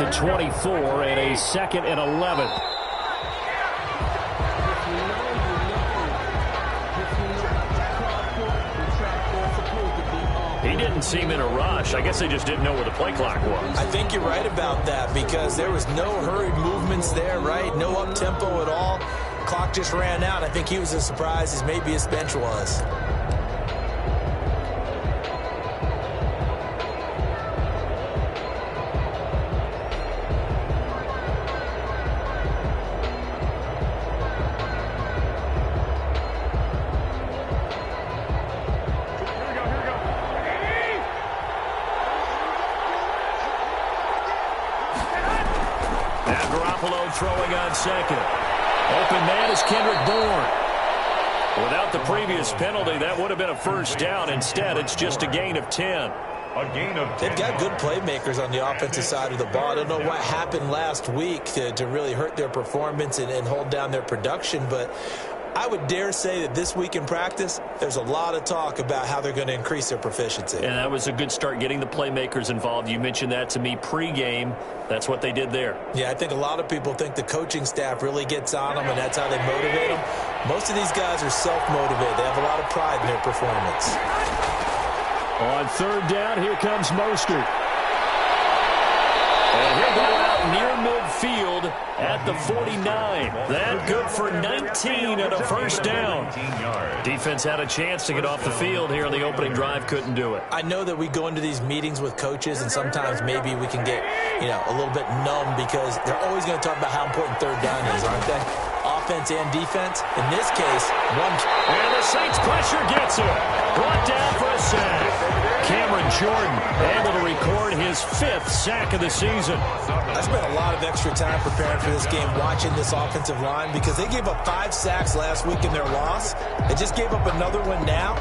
at the 24 and a 2nd and 11. He didn't seem in a rush. I guess they just didn't know where the play clock was. I think you're right about that because there was no hurried movements there, right? No up-tempo at all. Clock just ran out. I think he was as surprised as maybe his bench was. Throwing on second. Open man is Kendrick Bourne. Without the previous penalty, that would have been a first down. Instead, it's just a gain of 10. They've got good playmakers on the offensive side of the ball. I don't know what happened last week to really hurt their performance and hold down their production, but I would dare say that this week in practice, there's a lot of talk about how they're going to increase their proficiency. And that was a good start getting the playmakers involved. You mentioned that to me pregame. That's what they did there. Yeah, I think a lot of people think the coaching staff really gets on them, and that's how they motivate them. Most of these guys are self-motivated. They have a lot of pride in their performance. On 3rd down, here comes Mostert. And he'll go out near midfield at the 49. That good for 19 and a first down. Defense had a chance to get off the field here on the opening drive, couldn't do it. I know that we go into these meetings with coaches, and sometimes maybe we can get, a little bit numb because they're always going to talk about how important 3rd down is, aren't they? Offense and defense. In this case, one. And the Saints pressure gets him. Brought down for a sack. Cameron Jordan able to record his 5th sack of the season. I spent a lot of extra time preparing for this game, watching this offensive line, because they gave up 5 sacks last week in their loss. They just gave up another one now.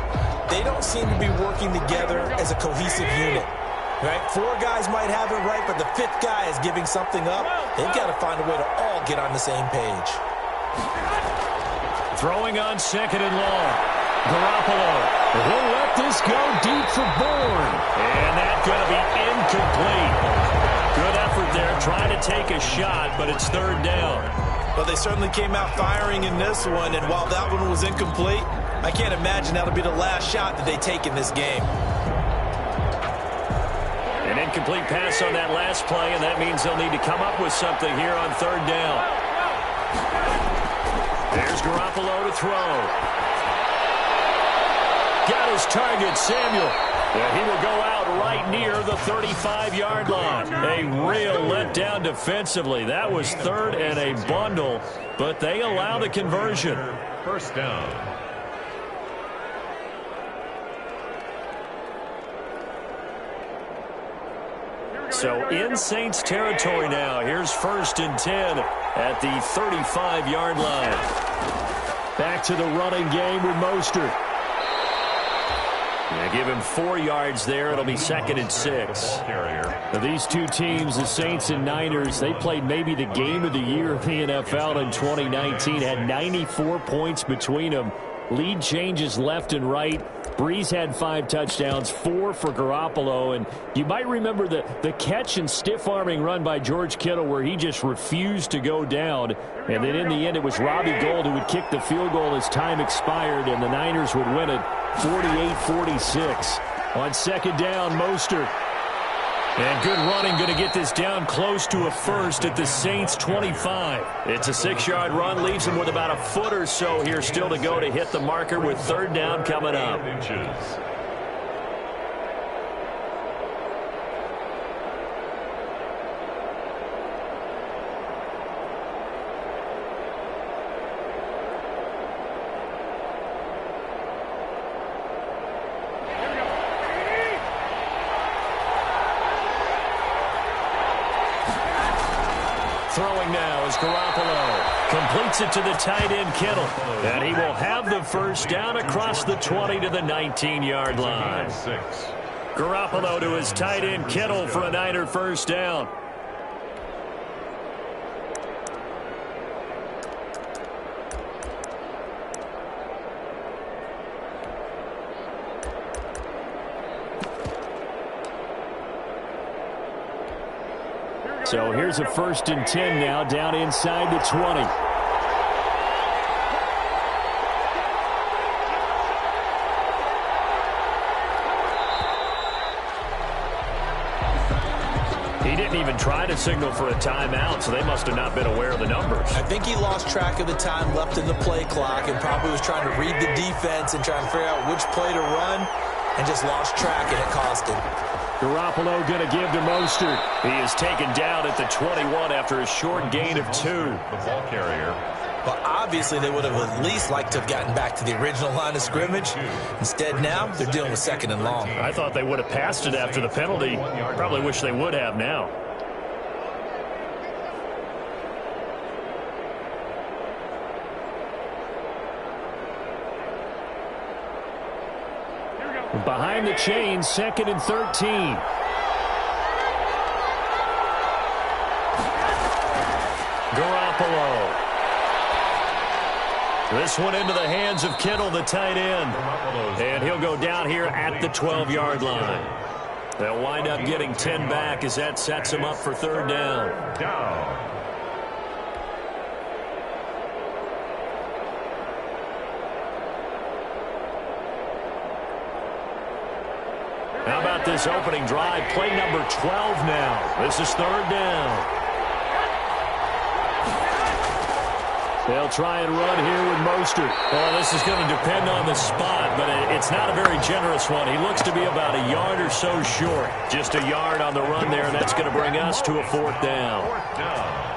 They don't seem to be working together as a cohesive unit. Right? 4 guys might have it right, but the 5th guy is giving something up. They've got to find a way to all get on the same page. Throwing on 2nd and long. Garoppolo. He'll let this go deep for Bourne. And that's going to be incomplete. Good effort there trying to take a shot, but it's 3rd down. Well, they certainly came out firing in this one, and while that one was incomplete, I can't imagine that'll be the last shot that they take in this game. An incomplete pass on that last play, and that means they'll need to come up with something here on 3rd down. There's Garoppolo to throw. Got his target, Samuel. And he will go out right near the 35-yard line. A real letdown defensively. That was 3rd and a bundle, but they allow the conversion. First down. So in Saints territory now. Here's 1st and 10 at the 35-yard line. Back to the running game with Mostert. They give him 4 yards there. It'll be 2nd and 6. Now these two teams, the Saints and Niners, they played maybe the game of the year in the NFL in 2019. Had 94 points between them. Lead changes left and right. Breeze had 5 touchdowns, 4 for Garoppolo. And you might remember the catch and stiff-arming run by George Kittle where he just refused to go down. And then in the end, it was Robbie Gould who would kick the field goal as time expired, and the Niners would win it 48-46. On 2nd down, Mostert. And good running, going to get this down close to a first at the Saints 25. It's a 6-yard run, leaves him with about a foot or so here still to go to hit the marker with 3rd down coming up. Throwing now is Garoppolo. Completes it to the tight end, Kittle. And he will have the first down across the 20 to the 19-yard line. Garoppolo to his tight end, Kittle, for a Niner first down. So here's a 1st and 10 now, down inside the 20. He didn't even try to signal for a timeout, so they must have not been aware of the numbers. I think he lost track of the time left in the play clock and probably was trying to read the defense and trying to figure out which play to run and just lost track, and it cost him. Garoppolo going to give to Mostert. He is taken down at the 21 after a short gain of 2. The ball carrier. But obviously they would have at least liked to have gotten back to the original line of scrimmage. Instead now they're dealing with 2nd and long. I thought they would have passed it after the penalty. Probably wish they would have now. Behind the chain, 2nd and 13. Garoppolo. This one into the hands of Kittle, the tight end. And he'll go down here at the 12-yard line. They'll wind up getting 10 back as that sets them up for 3rd down. How about this opening drive? Play number 12 now. This is 3rd down. They'll try and run here with Mostert. Well, this is going to depend on the spot, but it's not a very generous one. He looks to be about a yard or so short. Just a yard on the run there, and that's going to bring us to a 4th down. 4th down.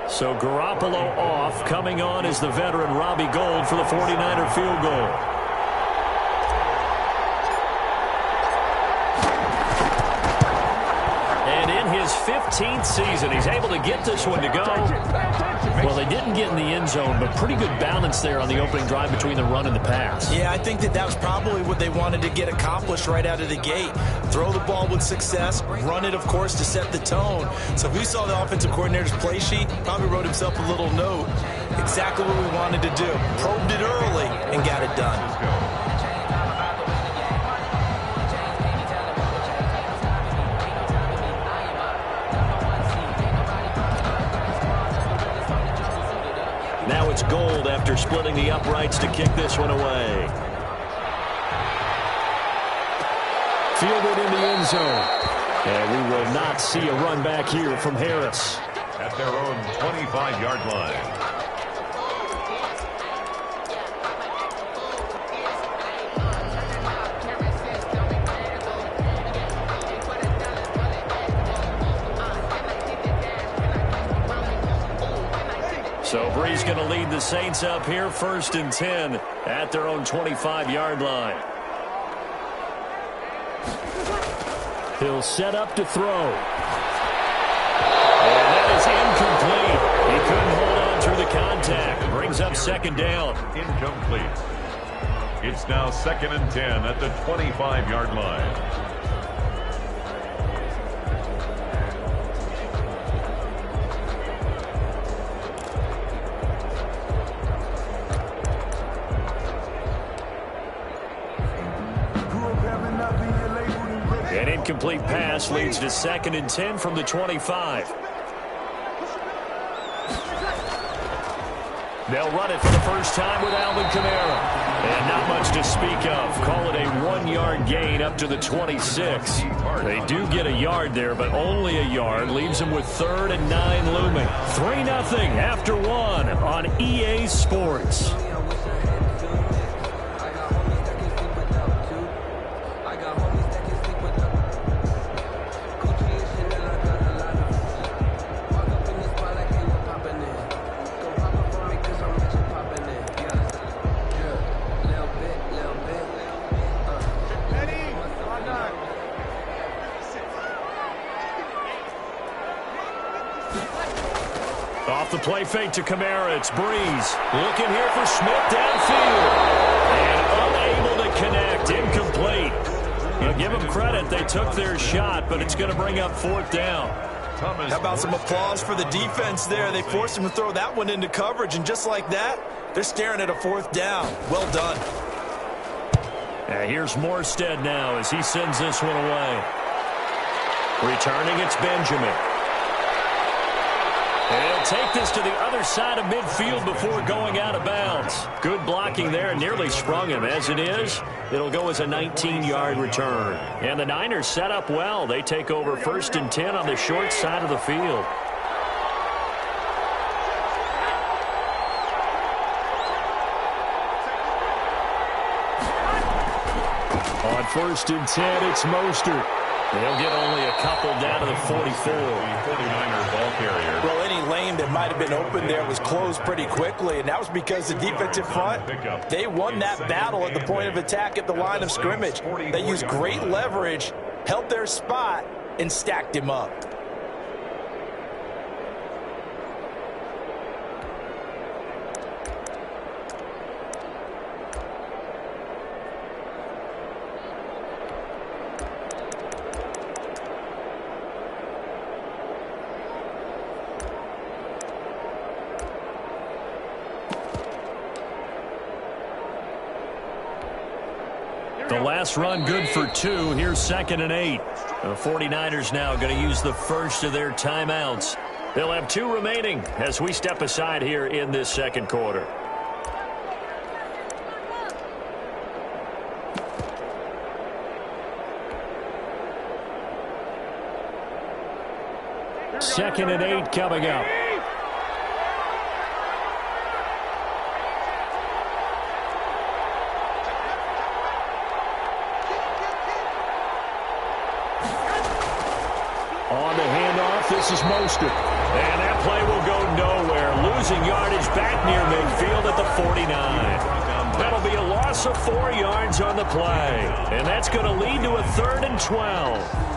So Garoppolo off. Coming on is the veteran Robbie Gould for the 49er field goal. And in his 15th season, he's able to get this one to go. Well, they didn't get in the end zone, but pretty good balance there on the opening drive between the run and the pass. Yeah, I think that was probably what they wanted to get accomplished right out of the gate. Throw the ball with success, run it, of course, to set the tone. So if we saw the offensive coordinator's play sheet, probably wrote himself a little note. Exactly what we wanted to do. Probed it early and got it done. Now it's Gould after splitting the uprights to kick this one away. Fielded in the end zone. And we will not see a run back here from Harris. At their own 25-yard line. So Bree's going to lead the Saints up here, 1st and 10 at their own 25-yard line. He'll set up to throw. And that is incomplete. He couldn't hold on through the contact. Brings up 2nd down. Incomplete. It's now 2nd and 10 at the 25-yard line. An incomplete pass leads to 2nd and 10 from the 25. They'll run it for the first time with Alvin Kamara. And not much to speak of. Call it a 1-yard gain up to the 26. They do get a yard there, but only a yard. Leaves them with 3rd and 9 looming. 3-0 after 1 on EA Sports. Off the play fake to Kamara, it's Breeze. Looking here for Smith downfield. And unable to connect, incomplete. You give them credit, they took their shot, but it's going to bring up 4th down. How about some applause for the defense there? They forced him to throw that one into coverage, and just like that, they're staring at a 4th down. Well done. Here's Morstead now as he sends this one away. Returning, it's Benjamin. And he'll take this to the other side of midfield before going out of bounds. Good blocking there, nearly sprung him. As it is, it'll go as a 19-yard return. And the Niners set up well. They take over 1st and 10 on the short side of the field. On 1st and 10, it's Mostert. They'll get only a couple down to the 44. 49ers ball carrier. Well, any lane that might have been open there was closed pretty quickly, and that was because the defensive front, they won that battle at the point of attack at the line of scrimmage. They used great leverage, held their spot, and stacked him up. The last run good for 2. Here's 2nd and 8. The 49ers now going to use the first of their timeouts. They'll have 2 remaining as we step aside here in this 2nd quarter. Second and 8 coming up. On the handoff, this is Mostert. And that play will go nowhere. Losing yardage back near midfield at the 49. That'll be a loss of 4 yards on the play. And that's going to lead to a 3rd and 12.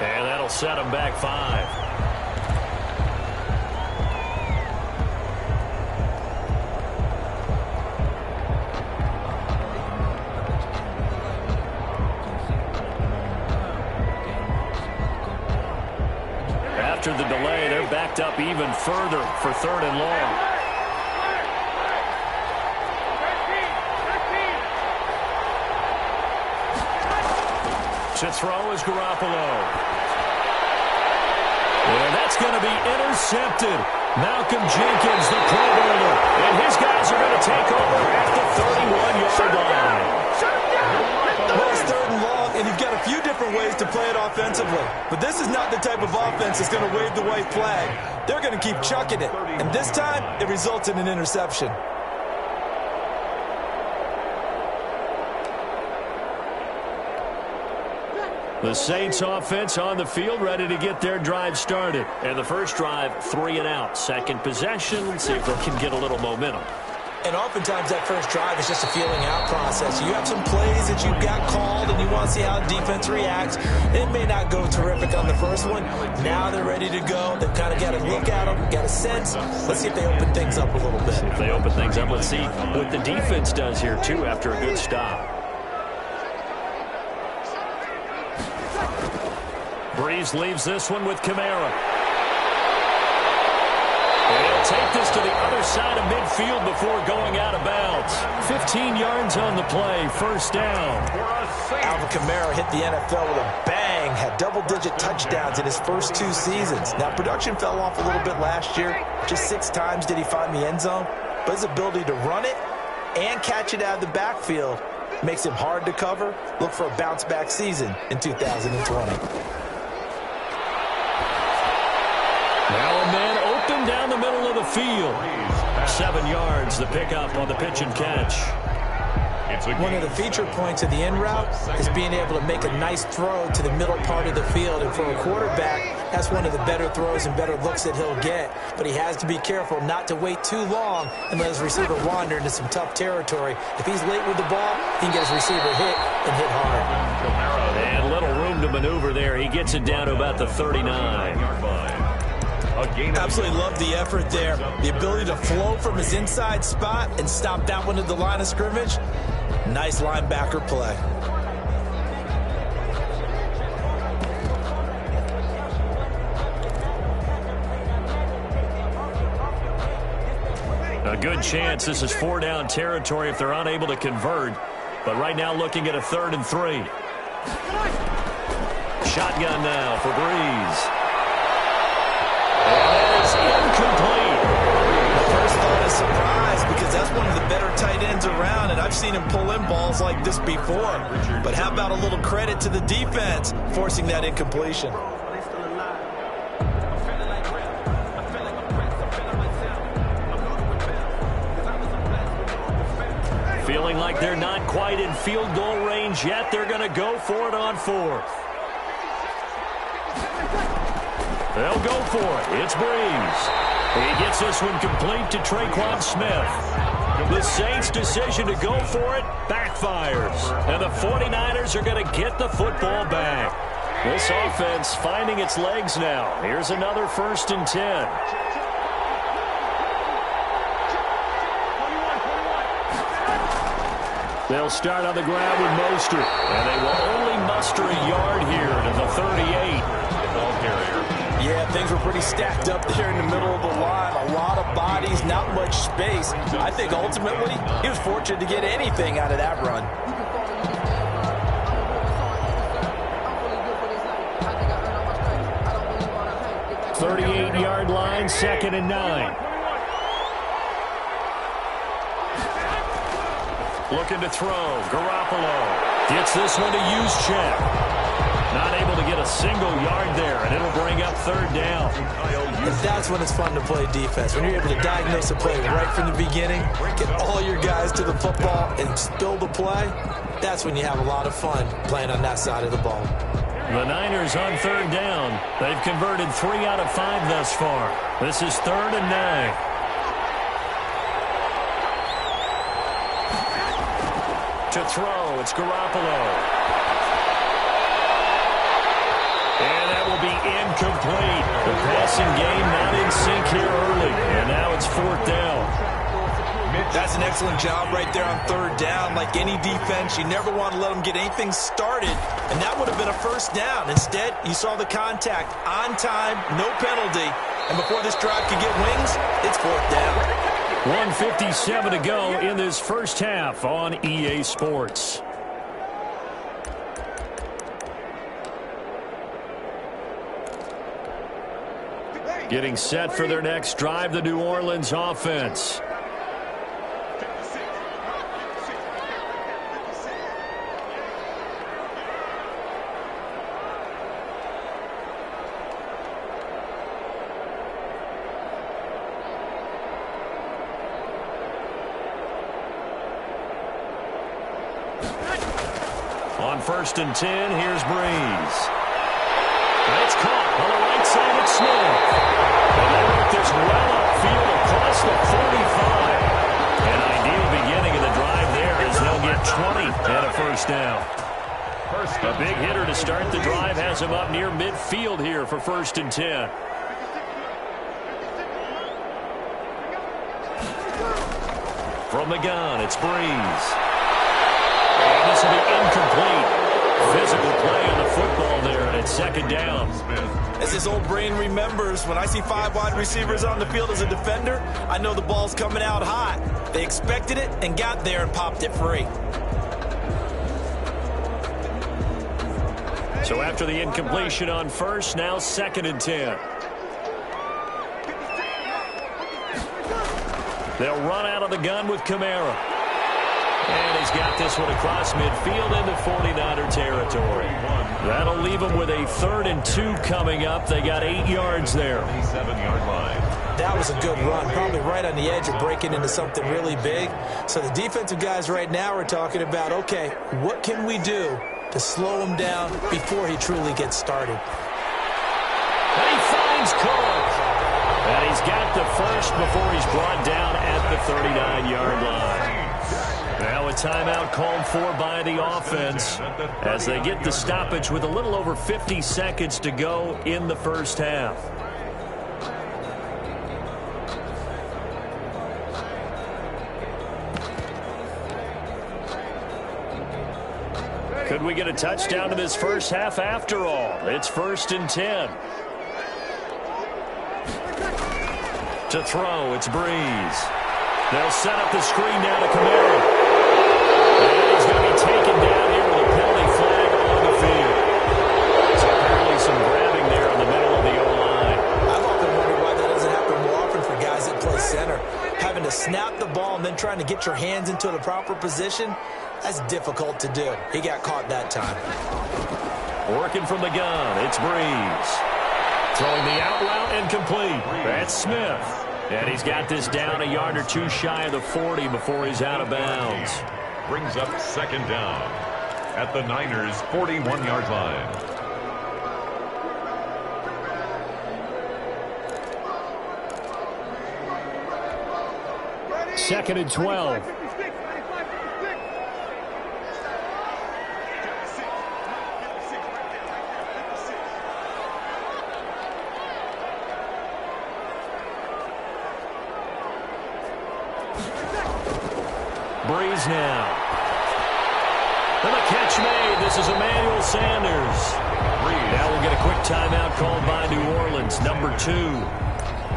And that'll set them back 5. After the delay, they're backed up even further for 3rd and long. To throw is Garoppolo. And that's going to be intercepted. Malcolm Jenkins, the Pro Bowler. And his guys are going to take over at the 31-yard line. Well, it's 3rd and long, and you've got a few different ways to play it offensively. But this is not the type of offense that's going to wave the white flag. They're going to keep chucking it. And this time, it results in an interception. The Saints offense on the field, ready to get their drive started. And the first drive, 3 and out. Second possession, let's see if they can get a little momentum. And oftentimes that first drive is just a feeling out process. You have some plays that you've got called and you want to see how defense reacts. It may not go terrific on the first one. Now they're ready to go. They've kind of got a look at them, got a sense. Let's see if they open things up a little bit. See if they open things up. Let's see what the defense does here, too, after a good stop. Breeze leaves this one with Kamara. And he'll take this to the other side of midfield before going out of bounds. 15 yards on the play, first down. Alvin Kamara hit the NFL with a bang, had double-digit touchdowns in his first 2 seasons. Now, production fell off a little bit last year. Just 6 times did he find the end zone. But his ability to run it and catch it out of the backfield makes him hard to cover. Look for a bounce-back season in 2020. Now a man open down the middle of the field. 7 yards, the pickup on the pitch and catch. One of the feature points of the in route is being able to make a nice throw to the middle part of the field. And for a quarterback, that's one of the better throws and better looks that he'll get. But he has to be careful not to wait too long and let his receiver wander into some tough territory. If he's late with the ball, he can get his receiver hit and hit hard. And little room to maneuver there. He gets it down to about the 39. Absolutely love the effort there. The ability to flow from his inside spot and stop that one at the line of scrimmage. Nice linebacker play. A good chance this is 4-down territory if they're unable to convert. But right now looking at a 3rd and 3. Shotgun now for Breeze. And that is incomplete. The first thought is surprise because that's one of the better tight ends around, and I've seen him pull in balls like this before. But how about a little credit to the defense forcing that incompletion? Feeling like they're not quite in field goal range yet. They're going to go for it on 4th. They'll go for it. It's Breeze. He gets this one complete to Traquan Smith. The Saints' decision to go for it backfires. And the 49ers are going to get the football back. This offense finding its legs now. Here's another 1st and 10. They'll start on the ground with Mostert. And they will only muster a yard here to the 38. Ball carrier. Yeah, things were pretty stacked up there in the middle of the line. A lot of bodies, not much space. I think ultimately he was fortunate to get anything out of that run. Yard line, 2nd and 9. Looking to throw. Garoppolo gets this one to Juszczyk. Not able to get a single yard there, and it'll bring up 3rd down. And that's when it's fun to play defense. When you're able to diagnose a play right from the beginning, get all your guys to the football, and spill the play, that's when you have a lot of fun playing on that side of the ball. The Niners on 3rd down. They've converted 3 out of 5 thus far. This is 3rd and 9. To throw, it's Garoppolo. And that will be incomplete. The passing game not in sync here early. And now it's 4th down. That's an excellent job right there on 3rd down. Like any defense, you never want to let them get anything started. And that would have been a 1st down. Instead, you saw the contact on time, no penalty. And before this drive could get wings, it's 4th down. 1:57 to go in this first half on EA Sports. Getting set for their next drive, the New Orleans offense. On 1st and 10, here's Breeze. It's caught on the right side of Smith. And they work this well upfield across the 45. An ideal beginning of the drive there as they'll get 20 and a 1st down. A big hitter to start the drive has him up near midfield here for 1st and 10. From the gun, it's Breeze. And this will be incomplete. Physical play on the football there, and it's 2nd down. As his old brain remembers, when I see 5 wide receivers on the field as a defender, I know the ball's coming out hot. They expected it and got there and popped it free. So after the incompletion on 1st, now 2nd and 10. They'll run out of the gun with Kamara. And he's got this one across midfield into 49er territory. That'll leave them with a 3rd and 2 coming up. They got 8 yards there. 7-yard line. that was a good run, probably right on the edge of breaking into something really big. So the defensive guys right now are talking about, okay, what can we do to slow him down before he truly gets started? And he finds Cook. And he's got the first before he's brought down at the 39-yard line. Now a timeout called for by the offense as they get the stoppage with a little over 50 seconds to go in the first half. Could we get a touchdown in this first half after all? It's 1st and 10. To throw, it's Breeze. They'll set up the screen now to Kamara. And he's going to be taken down here with a penalty flag on the field. So apparently some grabbing there in the middle of the O-line. I've often wondered why that doesn't happen more often for guys that play center. Having to snap the ball and then trying to get your hands into the proper position, that's difficult to do. He got caught that time. Working from the gun, it's Breeze. Throwing the out route and complete. That's Smith. And he's got this down a yard or two shy of the 40 before he's out of bounds. Brings up 2nd down at the Niners' 41-yard line. Second and 12. Breeze now. And the catch made. This is Emmanuel Sanders. Now we'll get a quick timeout called by New Orleans, number 2.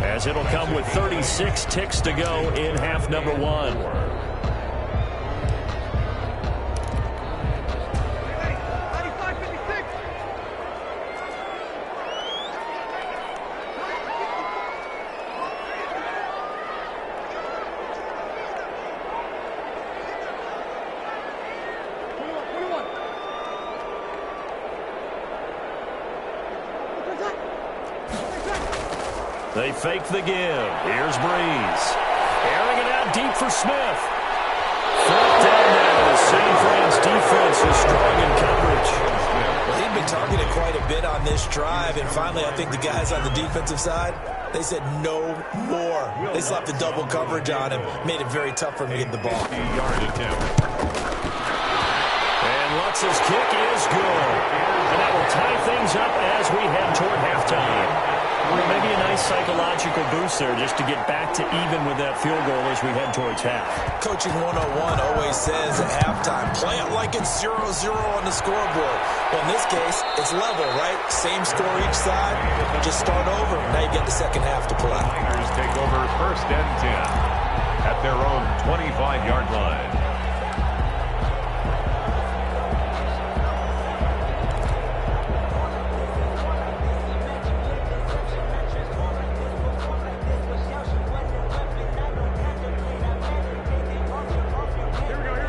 As it'll come with 36 ticks to go in half number 1. They fake the give. Here's Breeze. Airing it out deep for Smith. 4th down now. San Fran's defense is strong in coverage. Well, he'd been targeted quite a bit on this drive, and finally I think the guys on the defensive side, they said no more. They slapped the double coverage on him, made it very tough for him to get the ball. 50-yard attempt. And Lutz's kick is good. And that will tie things up as we head toward halftime. Well, maybe a nice psychological boost there just to get back to even with that field goal as we head towards half. Coaching 101 always says at halftime, play it like it's 0-0 on the scoreboard. Well, in this case, it's level, right? Same score each side. Just start over. Now you get the second half to play. Niners take over 1st and 10 at their own 25-yard line.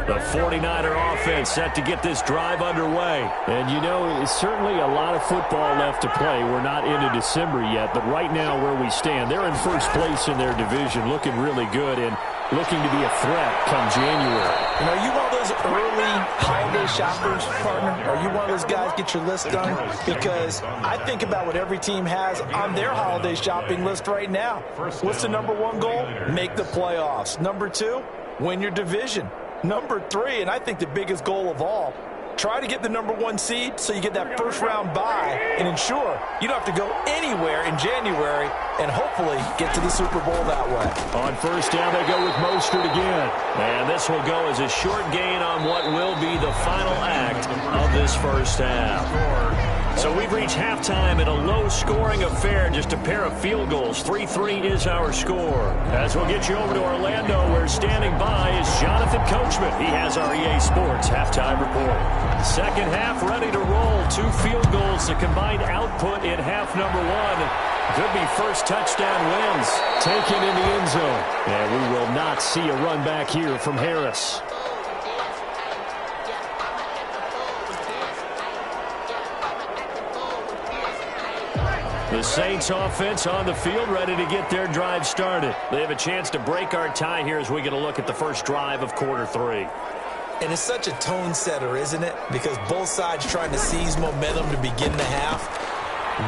The 49er offense set to get this drive underway. And, you know, it's certainly a lot of football left to play. We're not into December yet, but right now where we stand, they're in first place in their division, looking really good and looking to be a threat come January. And are you one of those early holiday shoppers, partner? Are you one of those guys get your list done? Because I think about what every team has on their holiday shopping list right now. What's the number 1 goal? Make the playoffs. Number 2, win your division. Number 3, and I think the biggest goal of all, try to get the number 1 seed so you get that first-round bye and ensure you don't have to go anywhere in January and hopefully get to the Super Bowl that way. On first down, they go with Mostert again. And this will go as a short gain on what will be the final act of this first half. So we've reached halftime in a low-scoring affair, just a pair of field goals. 3-3 is our score. As we'll get you over to Orlando, where standing by is Jonathan Coachman. He has our EA Sports halftime report. Second half ready to roll. 2 field goals, the combined output in half number 1. Could be first touchdown wins. Taken in the end zone. And we will not see a run back here from Harris. The Saints offense on the field, ready to get their drive started. They have a chance to break our tie here as we get a look at the first drive of quarter 3. And it's such a tone setter, isn't it? Because both sides trying to seize momentum to begin the half.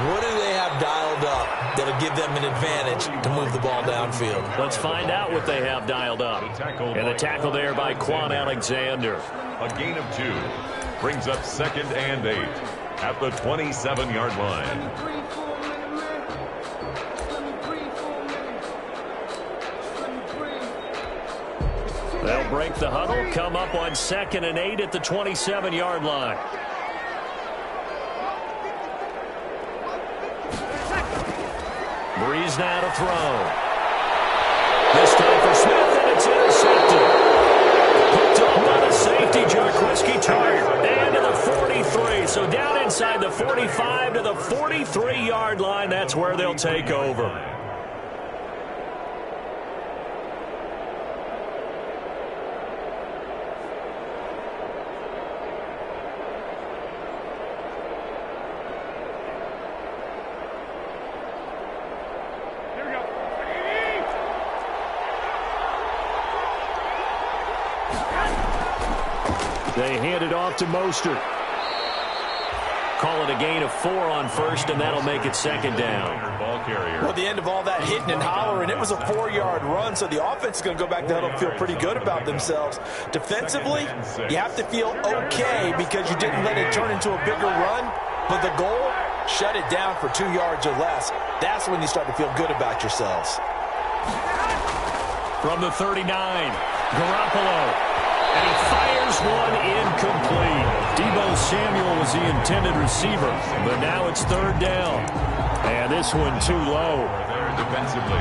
What do they have dialed up that'll give them an advantage to move the ball downfield? Let's find out what they have dialed up. And the tackle there by Quan Alexander. A gain of 2 brings up 2nd and 8 at the 27-yard line. They'll break the huddle, come up on 2nd and 8 at the 27-yard line. Breeze now to throw. This time for Smith, and it's intercepted. Picked up by the safety, Jarquiski Tartt, and to the 43. So down inside the 45 to the 43-yard line. That's where they'll take over. They hand it off to Mostert. Call it a gain of 4 on first, and that'll make it 2nd down. Well, the end of all that hitting and hollering, it was a 4-yard run, so the offense is going to go back down and feel pretty good about themselves. Defensively, you have to feel okay because you didn't let it turn into a bigger run, but the goal, shut it down for 2 yards or less. That's when you start to feel good about yourselves. From the 39, Garoppolo. And he fires one incomplete. Deebo Samuel was the intended receiver, but now it's 3rd down. And this one too low. There defensively.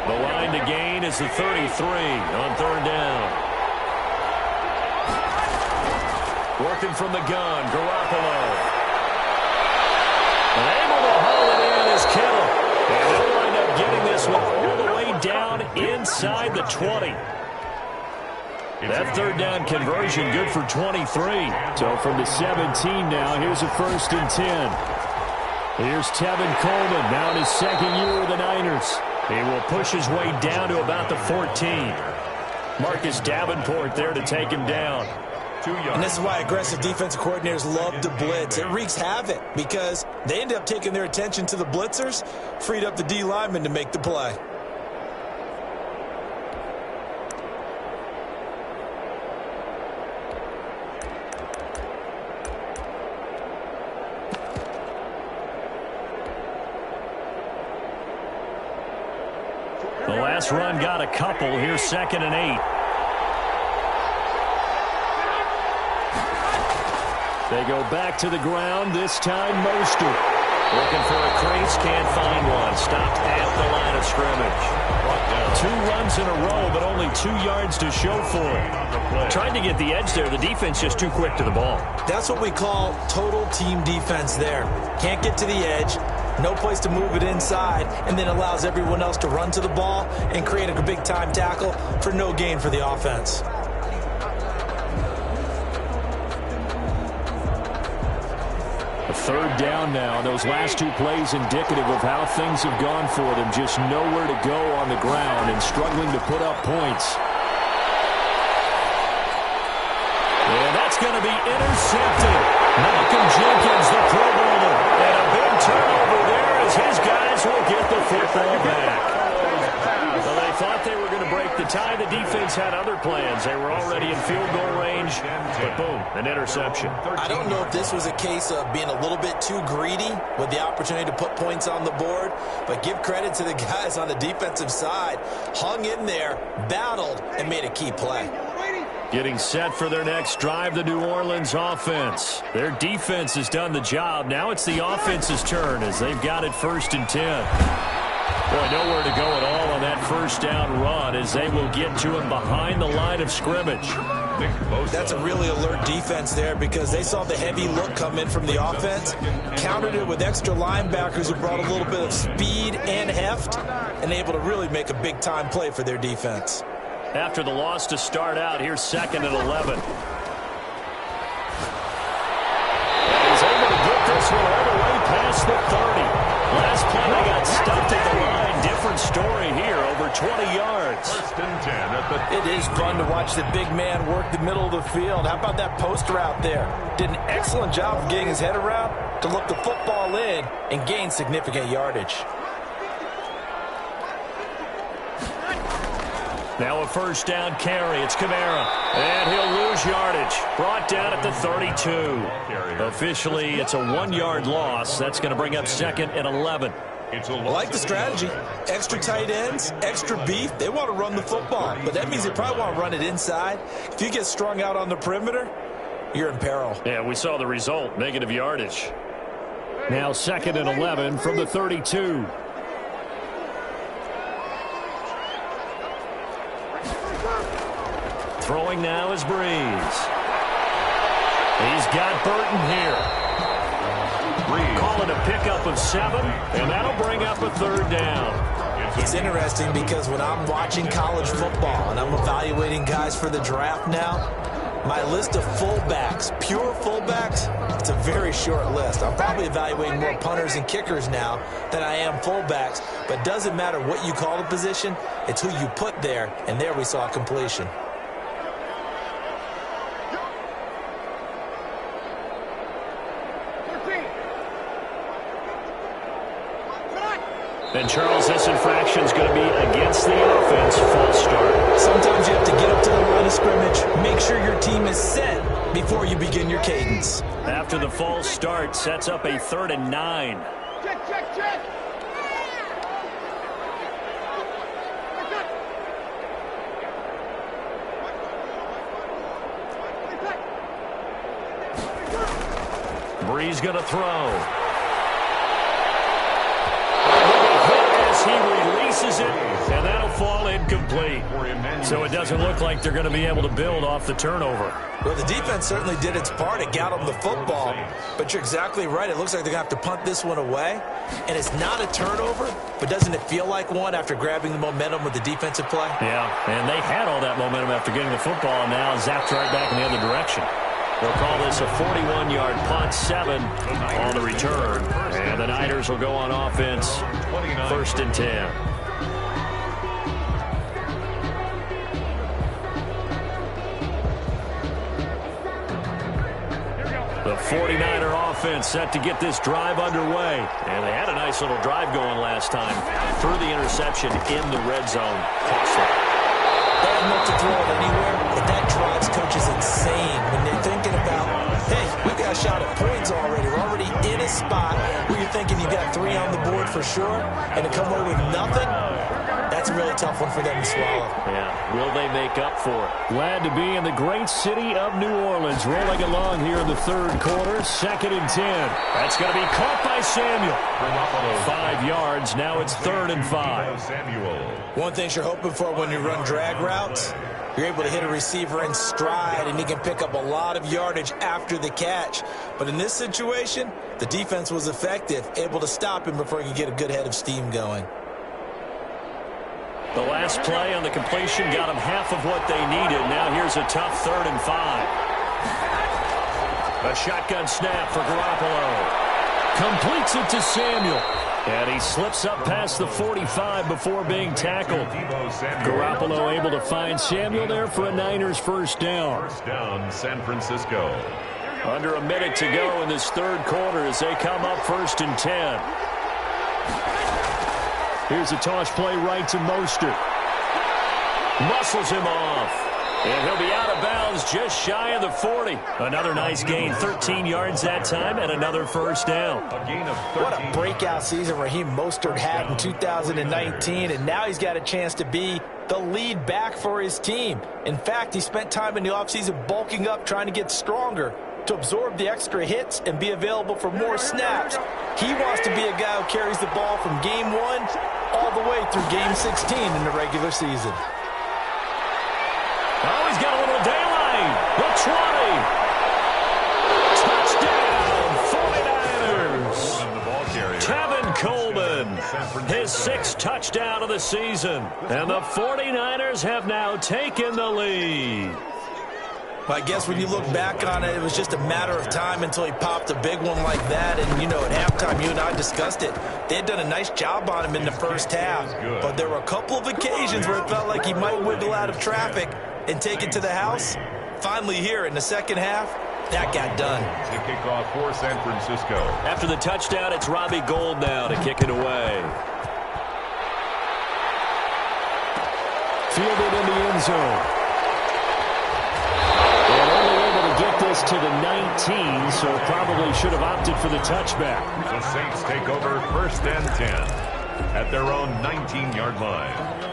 The line to gain is the 33 on 3rd down. Working from the gun, Garoppolo. And able to haul it in is Kittle. And they'll wind up getting this one all the way down inside the 20. That 3rd down conversion good for 23. So from the 17 now, here's a 1st and 10. Here's Tevin Coleman, now in his 2nd year with the Niners. He will push his way down to about the 14. Marcus Davenport there to take him down. And this is why aggressive defensive coordinators love to blitz. It wreaks havoc because they end up taking their attention to the blitzers, freed up the D lineman to make the play. The last run got a couple. Here's 2nd and 8. They go back to the ground, this time Mostert. Looking for a crease, can't find one. Stopped at the line of scrimmage. 2 runs in a row, but only 2 yards to show for it. Trying to get the edge there, the defense just too quick to the ball. That's what we call total team defense there. Can't get to the edge, no place to move it inside, and then allows everyone else to run to the ball and create a big-time tackle for no gain for the offense. A 3rd down now. Those last 2 plays indicative of how things have gone for them. Just nowhere to go on the ground and struggling to put up points. And that's going to be intercepted. Malcolm Jenkins, the Pro Bowler. And a big turnover there as his guys will get the football back. Well, they thought they were going to break the tie. The defense had other plans. They were already in field goal range, but boom, an interception. I don't know if this was a case of being a little bit too greedy with the opportunity to put points on the board, but give credit to the guys on the defensive side. Hung in there, battled, and made a key play. Getting set for their next drive, the New Orleans offense. Their defense has done the job. Now it's the offense's turn as they've got it 1st and 10. Boy, nowhere to go at all on that 1st down run as they will get to him behind the line of scrimmage. That's a really alert defense there because they saw the heavy look come in from the offense, countered it with extra linebackers who brought a little bit of speed and heft, and able to really make a big-time play for their defense. after the loss to start out. Here's 2nd and 11. And he's able to get this one all the way past the 30. Last play, they got stuffed at the line. Different story here, over 20 yards. 1st and 10 at the... It is fun to watch the big man work the middle of the field. How about that post route there? Did an excellent job of getting his head around to look the football in and gain significant yardage. Now a 1st down carry. It's Kamara. And he'll lose yardage. Brought down at the 32. Officially, it's a 1-yard loss. That's going to bring up 2nd and 11. I like the strategy. Extra tight ends, extra beef. They want to run the football, but that means they probably want to run it inside. If you get strung out on the perimeter, you're in peril. Yeah, we saw the result. Negative yardage. Now 2nd and 11 from the 32. Throwing now is Breeze. He's got Burton here. Call it a pickup of 7, and that'll bring up a 3rd down. It's interesting because when I'm watching college football and I'm evaluating guys for the draft now, my list of fullbacks, pure fullbacks, it's a very short list. I'm probably evaluating more punters and kickers now than I am fullbacks, but it doesn't matter what you call the position, it's who you put there, and there we saw completion. And Charles, this infraction is going to be against the offense. False start. Sometimes you have to get up to the line of scrimmage, make sure your team is set before you begin your cadence. After the false start, sets up a 3rd and 9. Check. Breeze going to throw. He releases it, and that'll fall incomplete. So it doesn't look like they're going to be able to build off the turnover. Well, the defense certainly did its part. It got them the football. But you're exactly right. It looks like they're going to have to punt this one away. And it's not a turnover, but doesn't it feel like one after grabbing the momentum with the defensive play? Yeah, and they had all that momentum after getting the football, and now zapped right back in the other direction. They'll call this a 41-yard punt, 7 on the return. And the Niners will go on offense, 1st and 10. The 49er offense set to get this drive underway. And they had a nice little drive going last time. Threw the interception in the red zone. Costly. They have enough to throw it anywhere, and that drives coaches insane when they're thinking about, hey, we've got a shot at points already. We're already in a spot where you're thinking you've got 3 on the board for sure, and to come away with nothing, that's a really tough one for them to swallow. Yeah, will they make up for it? Glad to be in the great city of New Orleans, rolling along here in the 3rd quarter, 2nd and 10. That's going to be caught by Samuel. 5 yards, now it's 3rd and 5. One thing you're hoping for when you run drag routes, you're able to hit a receiver in stride, and he can pick up a lot of yardage after the catch. But in this situation, the defense was effective, able to stop him before he could get a good head of steam going. The last play on the completion got them half of what they needed. Now here's a tough 3rd and 5. A shotgun snap for Garoppolo. Completes it to Samuel. And he slips up past the 45 before being tackled. Garoppolo able to find Samuel there for a Niners 1st down. 1st down, San Francisco. Under a minute to go in this 3rd quarter as they come up 1st and 10. Here's a toss play right to Mostert. Muscles him off. And he'll be out of bounds just shy of the 40. Another nice gain, 13 yards that time, and another 1st down. A gain of 13. What a breakout season Raheem Mostert had in 2019, and now he's got a chance to be the lead back for his team. In fact, he spent time in the offseason bulking up, trying to get stronger to absorb the extra hits and be available for more snaps. He wants to be a guy who carries the ball from game 1 all the way through game 16 in the regular season. Oh, he's got a little daylight. The 20. Touchdown, 49ers. The ball carrier. Tevin Coleman. his 6th touchdown of the season. And the 49ers have now taken the lead. Well, I guess when you look back on it, it was just a matter of time until he popped a big one like that. And, you know, at halftime, you and I discussed it. They had done a nice job on him in the first half. But there were a couple of occasions where it felt like he might wiggle out of traffic and take it to the house. Finally here in the second half, that got done. The kickoff for San Francisco. After the touchdown, it's Robbie Gould now to kick it away. Fielded in the end zone. Get this to the 19, so probably should have opted for the touchback. The Saints take over 1st and 10 at their own 19-yard line.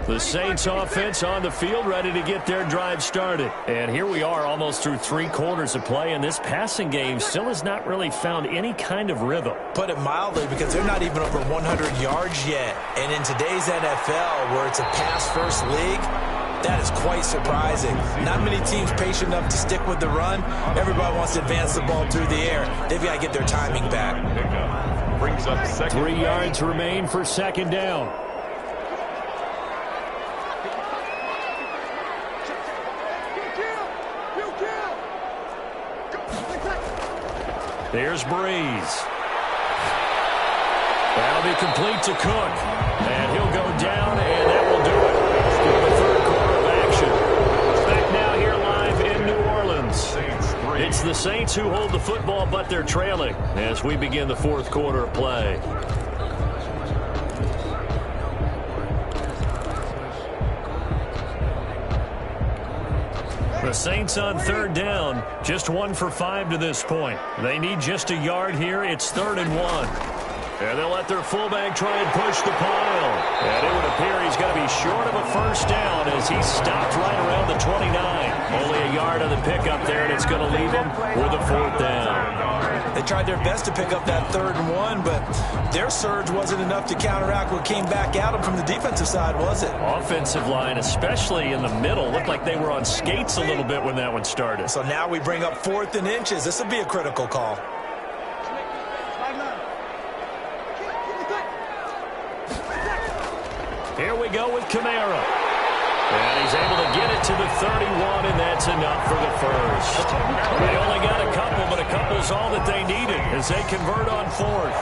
The Saints offense on the field, ready to get their drive started. And here we are almost through 3 quarters of play, and this passing game still has not really found any kind of rhythm. Put it mildly, because they're not even over 100 yards yet. And in today's NFL, where it's a pass-first league, that is quite surprising. Not many teams patient enough to stick with the run. Everybody wants to advance the ball through the air. They've got to get their timing back. Brings up 3 yards remain for 2nd down. There's Breeze. That'll be complete to Cook. And he'll go down, and that will do it for the 3rd quarter of action. Back now here live in New Orleans. It's the Saints who hold the football, but they're trailing as we begin the 4th quarter of play. The Saints on 3rd down, just 1 for 5 to this point. They need just a yard here. It's 3rd and 1. And they'll let their fullback try and push the pile. And it would appear he's going to be short of a 1st down as he's stopped right around the 29. Only a yard on the pickup there, and it's going to leave him with a 4th down. They tried their best to pick up that 3rd and 1, but their surge wasn't enough to counteract what came back at them from the defensive side, was it? Offensive line, especially in the middle, looked like they were on skates a little bit when that one started. So now we bring up 4th and inches. This will be a critical call. Here we go with Kamara. And he's able to get it to the 31, and that's enough for the 1st. They only got a couple, but a couple's all that they needed as they convert on 4th.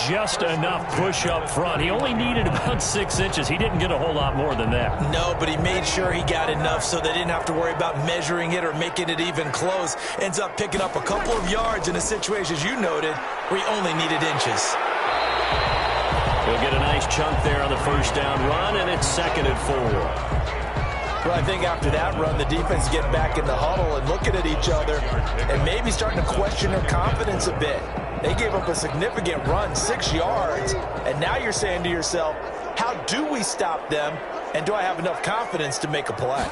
Just enough push up front. He only needed about 6 inches. He didn't get a whole lot more than that. No, but he made sure he got enough so they didn't have to worry about measuring it or making it even close. Ends up picking up a couple of yards in a situation, as you noted, where he only needed inches. He'll get a nice chunk there on the 1st down run, and it's 2nd and 4. Well, I think after that run, the defense is getting back in the huddle and looking at each other and maybe starting to question their confidence a bit. They gave up a significant run, 6 yards, and now you're saying to yourself, how do we stop them, and do I have enough confidence to make a play?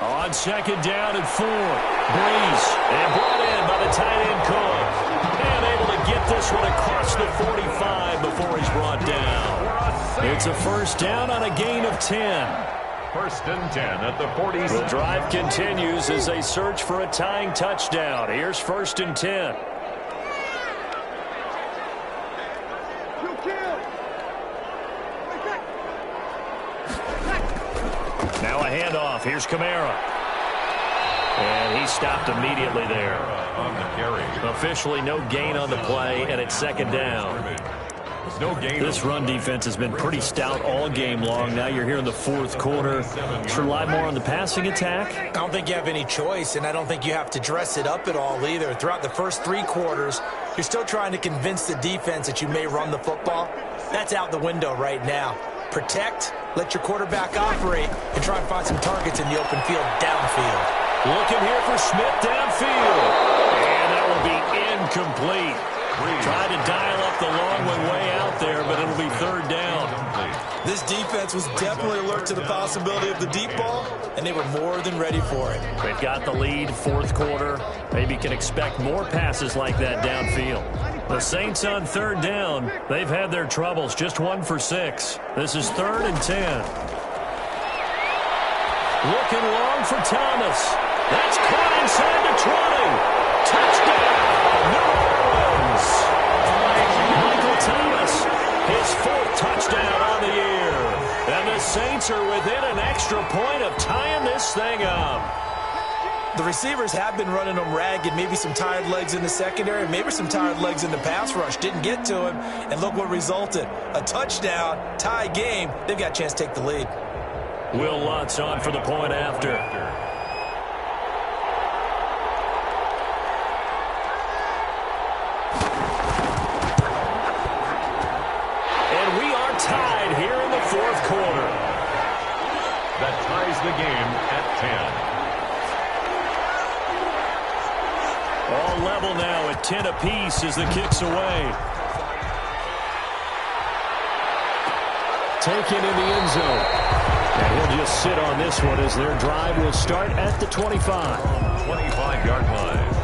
On 2nd down and 4, Breeze, and brought in by the tight end Cook. And able to get this one across the 45 before he's brought down. It's a 1st down on a gain of 10. 1st and 10 at the 40. The drive continues as they search for a tying touchdown. Here's 1st and 10. Now a handoff. Here's Kamara. And he stopped immediately there. On the carry. Officially no gain on the play, and it's 2nd down. No gain. This run defense has been pretty stout all game long. Now you're here in the 4th quarter. Should rely more on the passing attack? I don't think you have any choice, and I don't think you have to dress it up at all either. Throughout the first 3 quarters, you're still trying to convince the defense that you may run the football. That's out the window right now. Protect, let your quarterback operate, and try and find some targets in the open field downfield. Looking here for Smith downfield. And that will be incomplete. Tried to dial up the long one way out there, but it'll be 3rd down. This defense was definitely alert to the possibility of the deep ball, and they were more than ready for it. They've got the lead, 4th quarter. Maybe can expect more passes like that downfield. The Saints on 3rd down. They've had their troubles, just 1 for 6. This is 3rd and 10. Looking long for Thomas. That's caught inside the 20. Touchdown, New Orleans. Michael Thomas, his 4th touchdown on the year. And the Saints are within an extra point of tying this thing up. The receivers have been running them ragged. Maybe some tired legs in the secondary, maybe some tired legs in the pass rush. Didn't get to him, and look what resulted. A touchdown, tie game. They've got a chance to take the lead. Will Lutz on for the point after. And we are tied here in the 4th quarter. That ties the game at 10. All level now at 10 apiece as the kick's away. Taken in the end zone. And he'll just sit on this one as their drive will start at the 25. 25-yard line.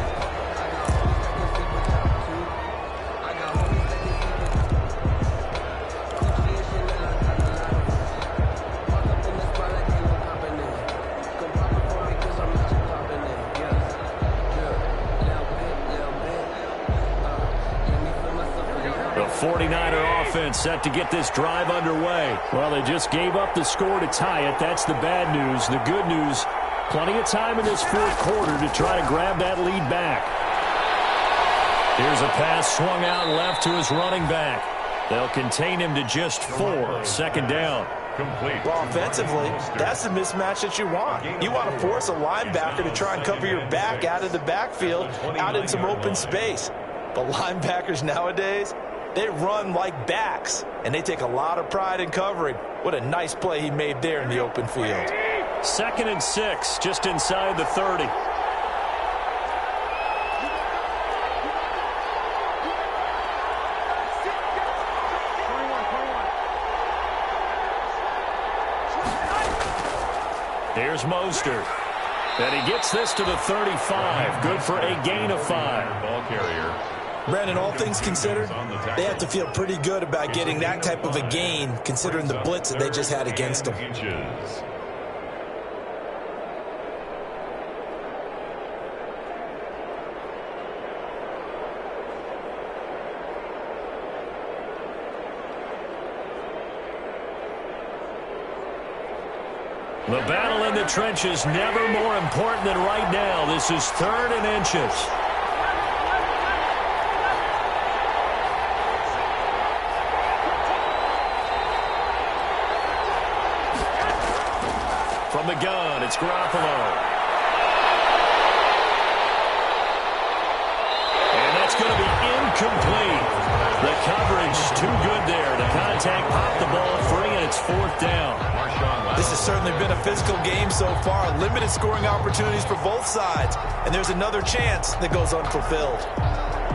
The 49er offense set to get this drive underway. Well, they just gave up the score to tie it. That's the bad news. The good news, plenty of time in this 4th quarter to try to grab that lead back. Here's a pass swung out left to his running back. They'll contain him to just 4. Second down. Complete. Well, offensively, that's the mismatch that you want. You want to force a linebacker to try and cover your back out of the backfield, out in some open space. But linebackers nowadays, they run like backs, and they take a lot of pride in covering. What a nice play he made there in the open field. 2nd and 6, just inside the 30. Here's Mostert. And he gets this to the 35. Good for a gain of 5. Ball carrier. Brandon, all things considered, they have to feel pretty good about getting that type of a gain, considering the blitz that they just had against them. The battle in the trenches never more important than right now. This is 3rd and inches. From the gun, it's Garoppolo. And that's going to be incomplete. The coverage too good there. The contact popped the ball free, and it's 4th down. This has certainly been a physical game so far. Limited scoring opportunities for both sides. And there's another chance that goes unfulfilled.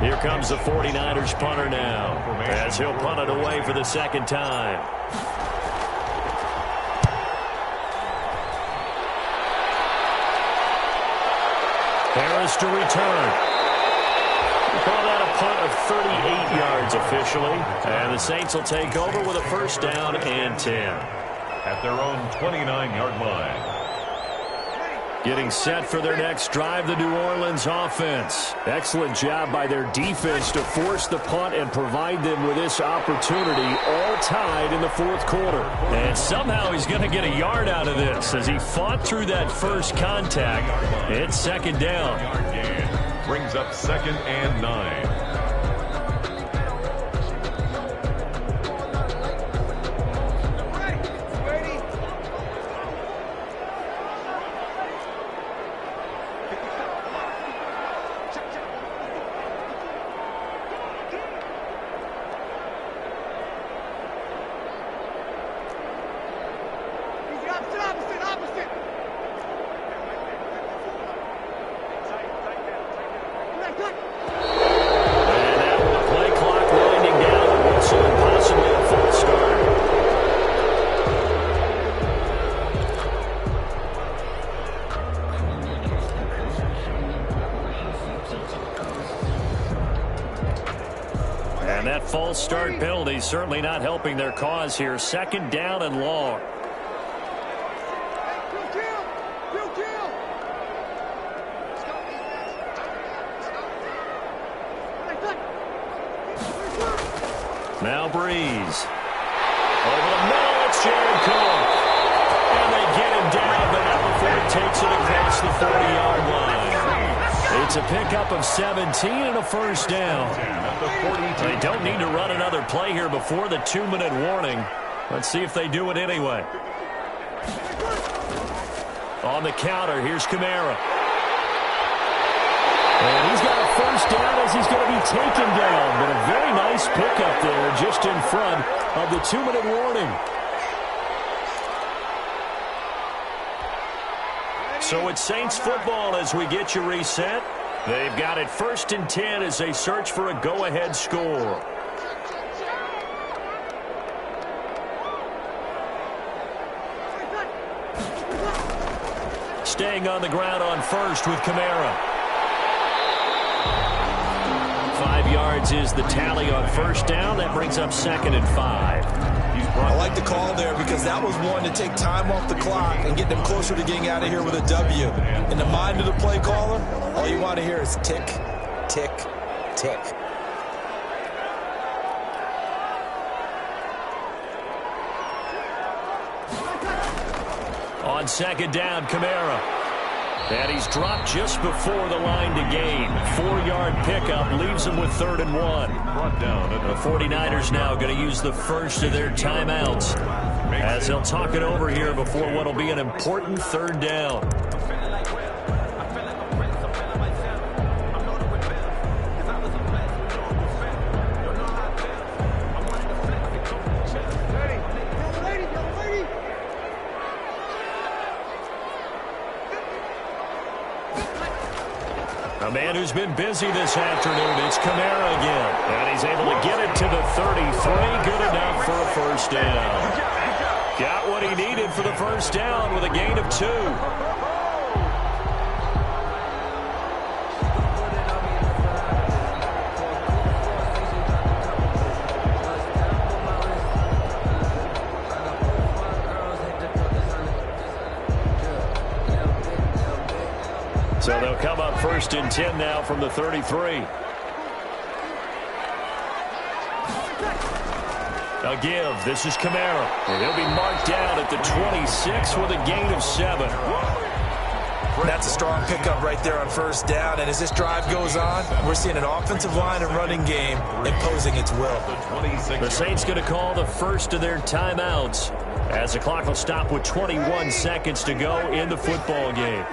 Here comes the 49ers punter now, as he'll punt it away for the 2nd time. Harris to return. We call that a punt of 38 yards officially. And the Saints will take over with a 1st down and 10. At their own 29-yard line. Getting set for their next drive, the New Orleans offense. Excellent job by their defense to force the punt and provide them with this opportunity, all tied in the 4th quarter. And somehow he's going to get a yard out of this as he fought through that first contact. It's 2nd down. Brings up 2nd and 9. And that false start penalty certainly not helping their cause here. 2nd down and long. Now Breeze. Over the middle, it's Jared Cook. And they get him down, but not before he takes it across the 40-yard line. It's a pickup of 17 and a first down. They don't need to run another play here before the 2-minute warning. Let's see if they do it anyway. On the counter, here's Kamara. And he's got a first down as he's going to be taken down. But a very nice pickup there just in front of the 2-minute warning. So it's Saints football as we get you reset. They've got it 1st and 10 as they search for a go-ahead score. Staying on the ground on first with Kamara. 5 yards is the tally on first down. That brings up 2nd and 5. I like the call there because that was one to take time off the clock and get them closer to getting out of here with a W. In the mind of the play caller, all you want to hear is tick, tick, tick. On 2nd down, Kamara. And he's dropped just before the line to gain. 4-yard pickup leaves him with 3rd and 1. The 49ers now going to use the first of their timeouts as they'll talk it over here before what will be an important 3rd down. A man who's been busy this afternoon, it's Kamara again. And he's able to get it to the 33. Good enough for a first down. Got what he needed for the first down with a gain of 2. So they'll come up 1st and 10 now from the 33. A give. This is Kamara. And he'll be marked down at the 26 with a gain of 7. That's a strong pickup right there on first down. And as this drive goes on, we're seeing an offensive line and running game imposing its will. The Saints going to call the first of their timeouts as the clock will stop with 21 seconds to go in the football game.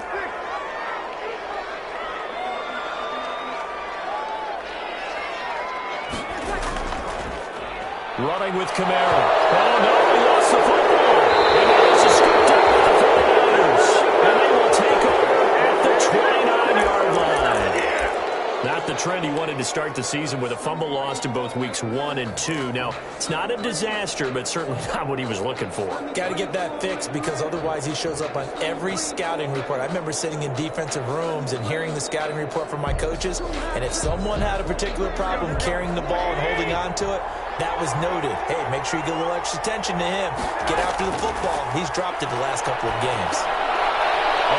Running with Kamara. Oh, no, he lost the football. And now it's a scooped up by the 49ers. And they will take over at the 29-yard line. Not the trend he wanted to start the season with a fumble lost in both weeks 1 and 2. Now, it's not a disaster, but certainly not what he was looking for. Got to get that fixed because otherwise he shows up on every scouting report. I remember sitting in defensive rooms and hearing the scouting report from my coaches, and if someone had a particular problem carrying the ball and holding on to it, that was noted. Hey, make sure you get a little extra attention to him. Get after the football. He's dropped it the last couple of games.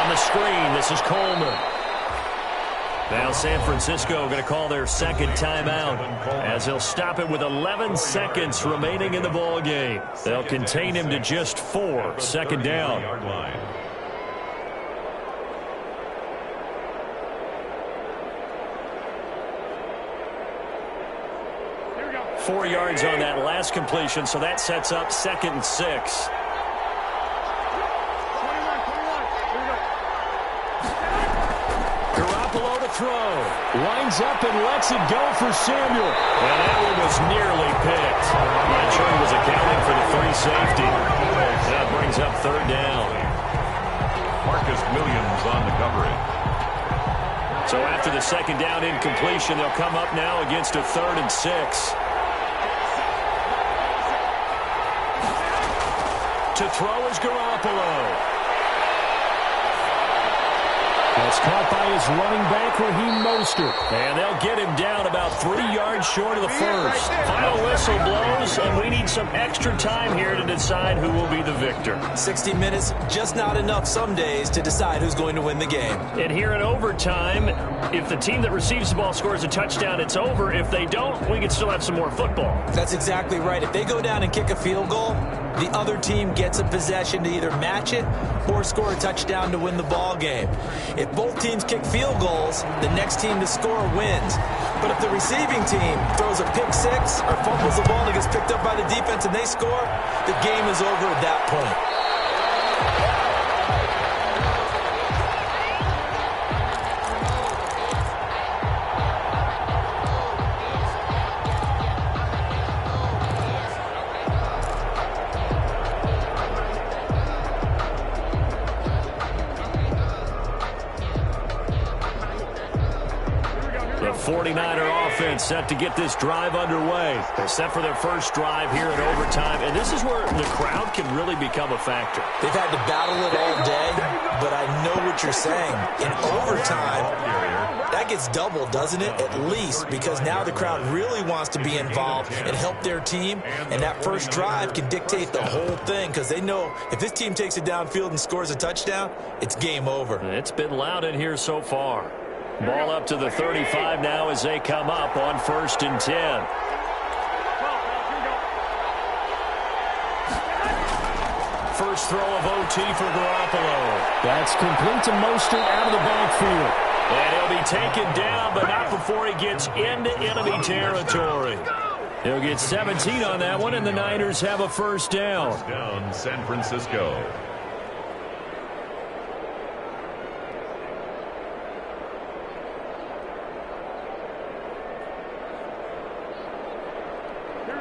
On the screen, this is Coleman. Now San Francisco going to call their 2nd timeout as they'll stop it with 11 seconds remaining in the ball game. They'll contain him to just 4. 2nd down. 4 yards on that last completion, so that sets up 2nd and 6. Garoppolo to throw. Lines up and lets it go for Samuel. And that one was nearly picked. Not sure he was accounting for the 3 safety. That brings up 3rd down. Marcus Williams on the coverage. So after the 2nd down incompletion, they'll come up now against a 3rd and 6. To throw is Garoppolo. That's caught by his running back, Raheem Mostert. And they'll get him down about 3 yards short of the first. Final whistle blows, and we need some extra time here to decide who will be the victor. 60 minutes, just not enough some days to decide who's going to win the game. And here in overtime, if the team that receives the ball scores a touchdown, it's over. If they don't, we can still have some more football. That's exactly right. If they go down and kick a field goal, the other team gets a possession to either match it or score a touchdown to win the ball game. If both teams kick field goals, the next team to score wins. But if the receiving team throws a pick six or fumbles the ball and it gets picked up by the defense and they score, the game is over at that point. The 49er offense set to get this drive underway. They're set for their first drive here in overtime, and this is where the crowd can really become a factor. They've had to battle it all day, but I know what you're saying. In overtime, that gets doubled, doesn't it? At least, because now the crowd really wants to be involved and help their team, and that first drive can dictate the whole thing because they know if this team takes it downfield and scores a touchdown, it's game over. It's been loud in here so far. Ball up to the 35 now as they come up on 1st and 10. First throw of OT for Garoppolo. That's complete to Mostert out of the backfield. And he'll be taken down, but not before he gets into enemy territory. He'll get 17 on that one, and the Niners have a first down. Down San Francisco.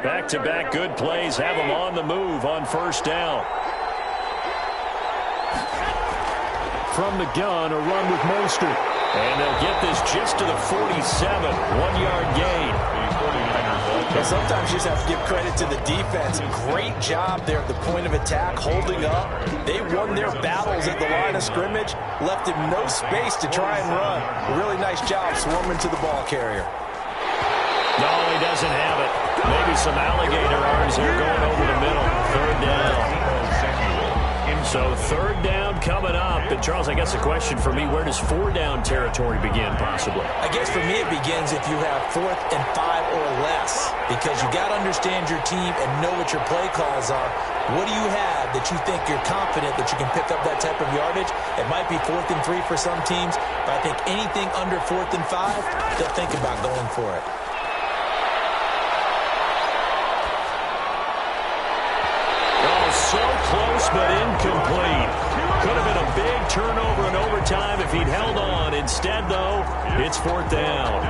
Back-to-back good plays have them on the move on first down. From the gun, a run with Mostert. And they'll get this just to the 47, 1-yard gain. And sometimes you just have to give credit to the defense. Great job there at the point of attack, holding up. They won their battles at the line of scrimmage, left him no space to try and run. A really nice job swarming to the ball carrier. No, he doesn't have it. Maybe some alligator arms here going over the middle. 3rd down. So 3rd down coming up. And Charles, I guess the question for me, where does 4-down territory begin possibly? I guess for me it begins if you have 4th and 5 or less. Because you got to understand your team and know what your play calls are. What do you have that you think you're confident that you can pick up that type of yardage? It might be 4th and 3 for some teams. But I think anything under 4th and 5, they'll think about going for it. So close, but incomplete. Could have been a big turnover in overtime if he'd held on. Instead, though, it's 4th down.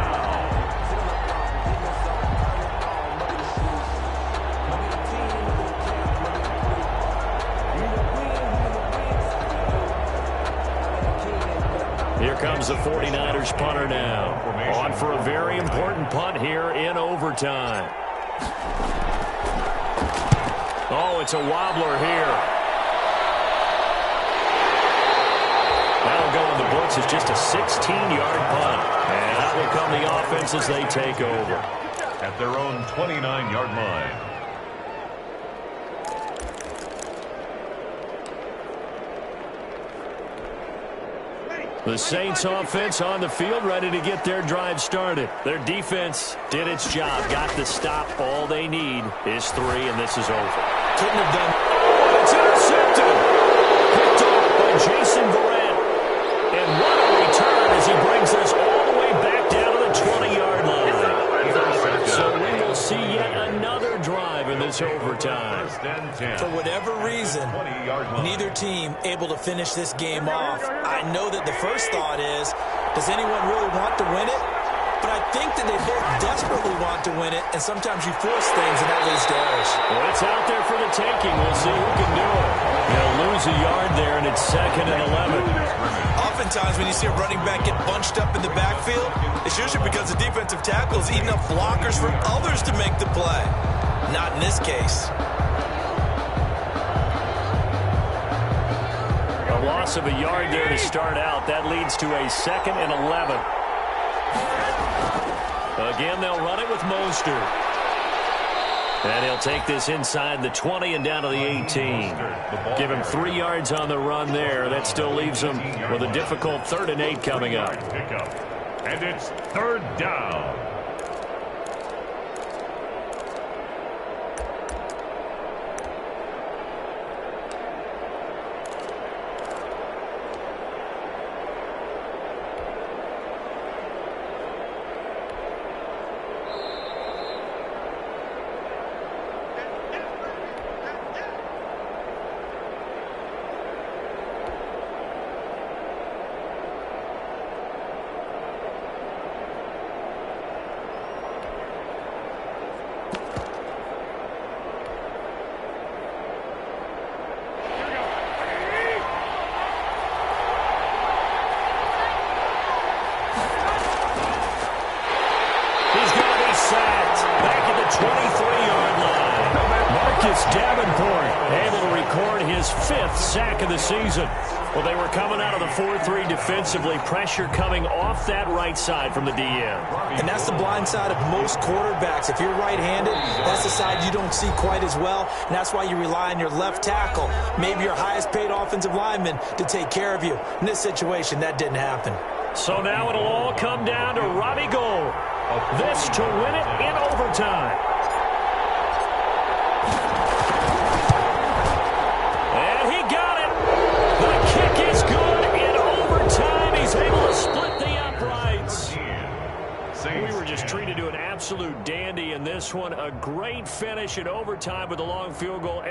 Here comes the 49ers punter now. On for a very important punt here in overtime. Oh, it's a wobbler here. That'll go in the books as just a 16-yard punt. And that will come the offense as they take over. At their own 29-yard line. The Saints offense on the field, ready to get their drive started. Their defense did its job, got the stop. All they need is 3, and this is over. Couldn't have done. Oh, it's intercepted. Picked off by Jason Verrett. And what a return as he brings us all the way back down to the 20-yard line. So we will see yet another drive in this overtime. For whatever reason, neither team able to finish this game off. I know that the first thought is, does anyone really want to win it? But I think that they both desperately want to win it, and sometimes you force things, and that leads to errors. Well, it's out there for the taking. We'll see who can do it. They'll lose a yard there, and it's 2nd and 11. Oftentimes, when you see a running back get bunched up in the backfield, it's usually because the defensive tackle is eating up blockers for others to make the play. Not in this case. A loss of a yard there to start out. That leads to a 2nd and 11. Again, they'll run it with Mostert. And he'll take this inside the 20 and down to the 18. Give him 3 yards on the run there. That still leaves him with a difficult 3rd and 8 coming up. And it's 3rd down. Sack of the season. Well, they were coming out of the 4-3 defensively. Pressure coming off that right side from the DN. And that's the blind side of most quarterbacks. If you're right-handed, that's the side you don't see quite as well. And that's why you rely on your left tackle, maybe your highest-paid offensive lineman, to take care of you. In this situation, that didn't happen. So now it'll all come down to Robbie Gould. This to win it in overtime. We were just treated to an absolute dandy in this one. A great finish in overtime with a long field goal.